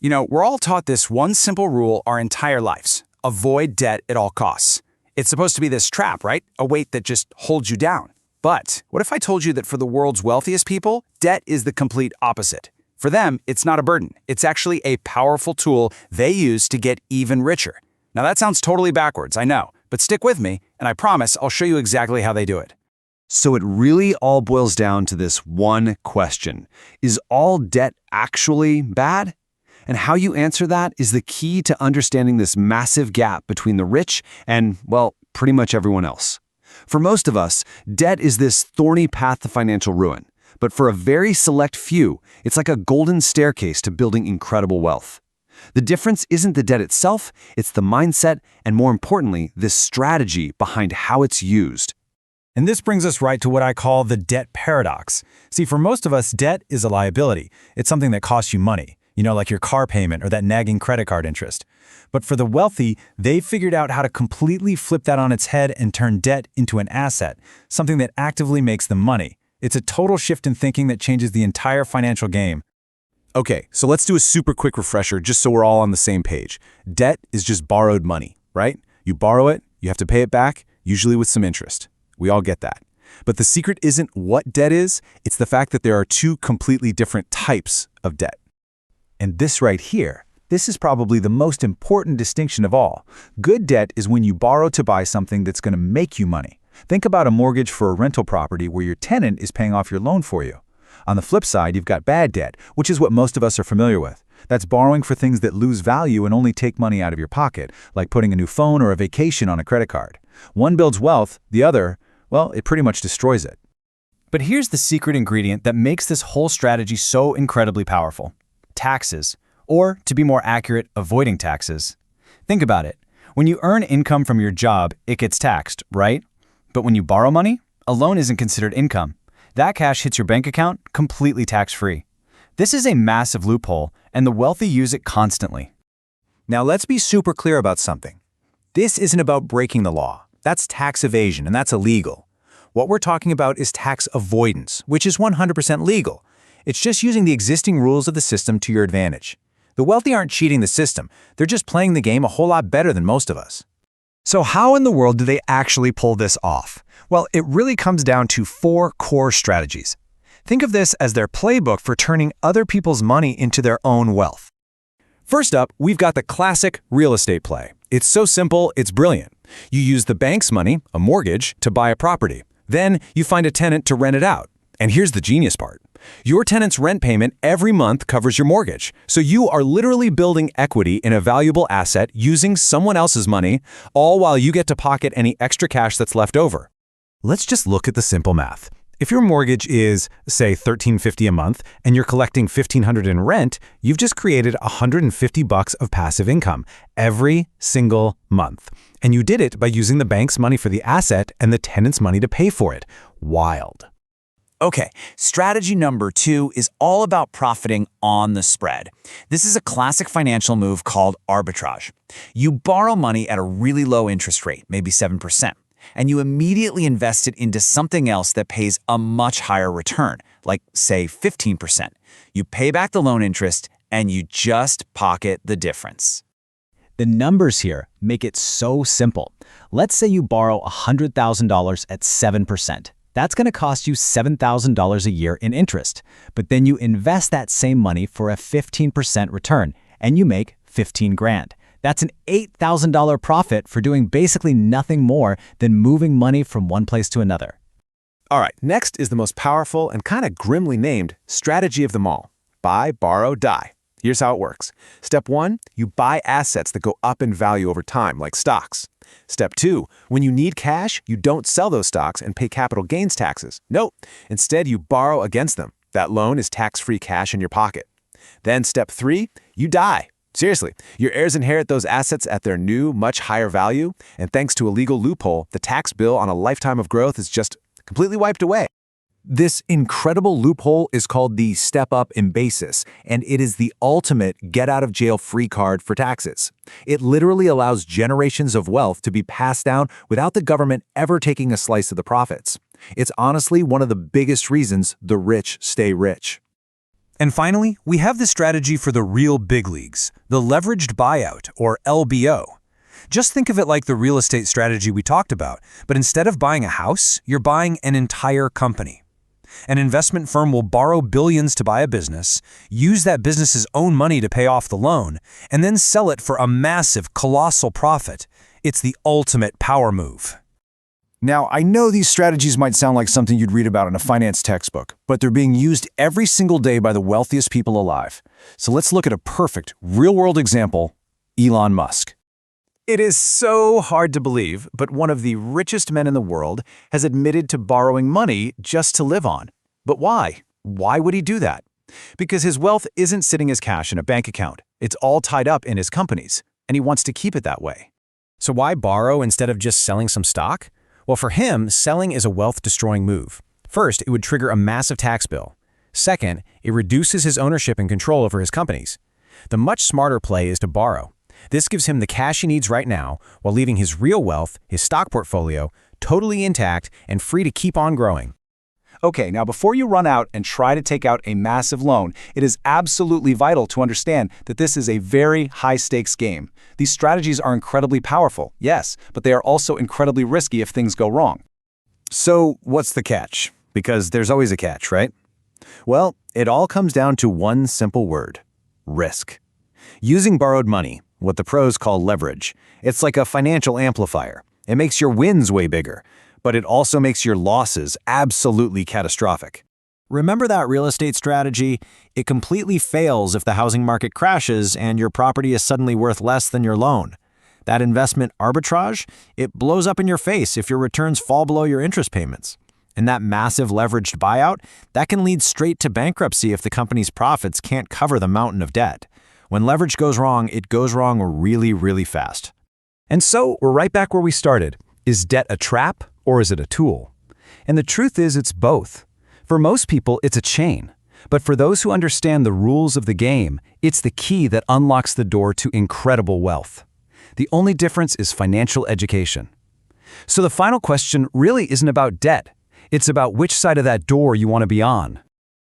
We're all taught this one simple rule our entire lives: avoid debt at all costs. It's supposed to be this trap, right? A weight that just holds you down. But what if I told you that for the world's wealthiest people, debt is the complete opposite? For them, it's not a burden. It's actually a powerful tool they use to get even richer. Now that sounds totally backwards, I know, but stick with me, and I promise I'll show you exactly how they do it. So it really all boils down to this one question. Is all debt actually bad? And how you answer that is the key to understanding this massive gap between the rich and, well, pretty much everyone else. For most of us, debt is this thorny path to financial ruin. But for a very select few, it's like a golden staircase to building incredible wealth. The difference isn't the debt itself, it's the mindset, and more importantly, this strategy behind how it's used. And this brings us right to what I call the debt paradox. See, for most of us, debt is a liability. It's something that costs you money, like your car payment or that nagging credit card interest. But for the wealthy, they've figured out how to completely flip that on its head and turn debt into an asset, something that actively makes them money. It's a total shift in thinking that changes the entire financial game. Okay, so let's do a super quick refresher just so we're all on the same page. Debt is just borrowed money, right? You borrow it, you have to pay it back, usually with some interest. We all get that. But the secret isn't what debt is, it's the fact that there are two completely different types of debt. And this right here, this is probably the most important distinction of all. Good debt is when you borrow to buy something that's going to make you money. Think about a mortgage for a rental property where your tenant is paying off your loan for you. On the flip side, you've got bad debt, which is what most of us are familiar with. That's borrowing for things that lose value and only take money out of your pocket, like putting a new phone or a vacation on a credit card. One builds wealth, the other, well, it pretty much destroys it. But here's the secret ingredient that makes this whole strategy so incredibly powerful: taxes, or to be more accurate, avoiding taxes. Think about it. When you earn income from your job, it gets taxed, right? But when you borrow money, a loan isn't considered income. That cash hits your bank account completely tax-free. This is a massive loophole, and the wealthy use it constantly. Now let's be super clear about something. This isn't about breaking the law. That's tax evasion, and that's illegal. What we're talking about is tax avoidance, which is 100% legal. It's just using the existing rules of the system to your advantage. The wealthy aren't cheating the system. They're just playing the game a whole lot better than most of us. So how in the world do they actually pull this off? Well, it really comes down to 4 core strategies. Think of this as their playbook for turning other people's money into their own wealth. First up, we've got the classic real estate play. It's so simple, it's brilliant. You use the bank's money, a mortgage, to buy a property. Then you find a tenant to rent it out. And here's the genius part. Your tenant's rent payment every month covers your mortgage. So you are literally building equity in a valuable asset using someone else's money, all while you get to pocket any extra cash that's left over. Let's just look at the simple math. If your mortgage is, say, $1,350 a month and you're collecting $1,500 in rent, you've just created $150 of passive income every single month. And you did it by using the bank's money for the asset and the tenant's money to pay for it. Wild. Okay, strategy number 2 is all about profiting on the spread. This is a classic financial move called arbitrage. You borrow money at a really low interest rate, maybe 7%, and you immediately invest it into something else that pays a much higher return, like, say, 15%. You pay back the loan interest, and you just pocket the difference. The numbers here make it so simple. Let's say you borrow $100,000 at 7%. That's going to cost you $7,000 a year in interest. But then you invest that same money for a 15% return, and you make $15,000. That's an $8,000 profit for doing basically nothing more than moving money from one place to another. All right, next is the most powerful and kind of grimly named strategy of them all: buy, borrow, die. Here's how it works. Step 1, you buy assets that go up in value over time, like stocks. Step 2, when you need cash, you don't sell those stocks and pay capital gains taxes. Nope. Instead, you borrow against them. That loan is tax-free cash in your pocket. Then step 3, you die. Seriously, your heirs inherit those assets at their new, much higher value, and thanks to a legal loophole, the tax bill on a lifetime of growth is just completely wiped away. This incredible loophole is called the step-up in basis, and it is the ultimate get-out-of-jail-free card for taxes. It literally allows generations of wealth to be passed down without the government ever taking a slice of the profits. It's honestly one of the biggest reasons the rich stay rich. And finally, we have the strategy for the real big leagues, the leveraged buyout, or LBO. Just think of it like the real estate strategy we talked about, but instead of buying a house, you're buying an entire company. An investment firm will borrow billions to buy a business, use that business's own money to pay off the loan, and then sell it for a massive, colossal profit. It's the ultimate power move. Now, I know these strategies might sound like something you'd read about in a finance textbook, but they're being used every single day by the wealthiest people alive. So let's look at a perfect, real-world example, Elon Musk. It is so hard to believe, but one of the richest men in the world has admitted to borrowing money just to live on. But why? Why would he do that? Because his wealth isn't sitting as cash in a bank account. It's all tied up in his companies, and he wants to keep it that way. So why borrow instead of just selling some stock? Well, for him, selling is a wealth-destroying move. First, it would trigger a massive tax bill. Second, it reduces his ownership and control over his companies. The much smarter play is to borrow. This gives him the cash he needs right now while leaving his real wealth, his stock portfolio, totally intact and free to keep on growing. Okay, now before you run out and try to take out a massive loan, it is absolutely vital to understand that this is a very high-stakes game. These strategies are incredibly powerful, yes, but they are also incredibly risky if things go wrong. So what's the catch? Because there's always a catch, right? Well, it all comes down to one simple word: risk. Using borrowed money, what the pros call leverage, it's like a financial amplifier. It makes your wins way bigger, but it also makes your losses absolutely catastrophic. Remember that real estate strategy? It completely fails if the housing market crashes and your property is suddenly worth less than your loan. That investment arbitrage, it blows up in your face if your returns fall below your interest payments. And that massive leveraged buyout, that can lead straight to bankruptcy if the company's profits can't cover the mountain of debt. When leverage goes wrong, it goes wrong really, really fast. And so we're right back where we started. Is debt a trap or is it a tool? And the truth is it's both. For most people, it's a chain. But for those who understand the rules of the game, it's the key that unlocks the door to incredible wealth. The only difference is financial education. So the final question really isn't about debt. It's about which side of that door you want to be on.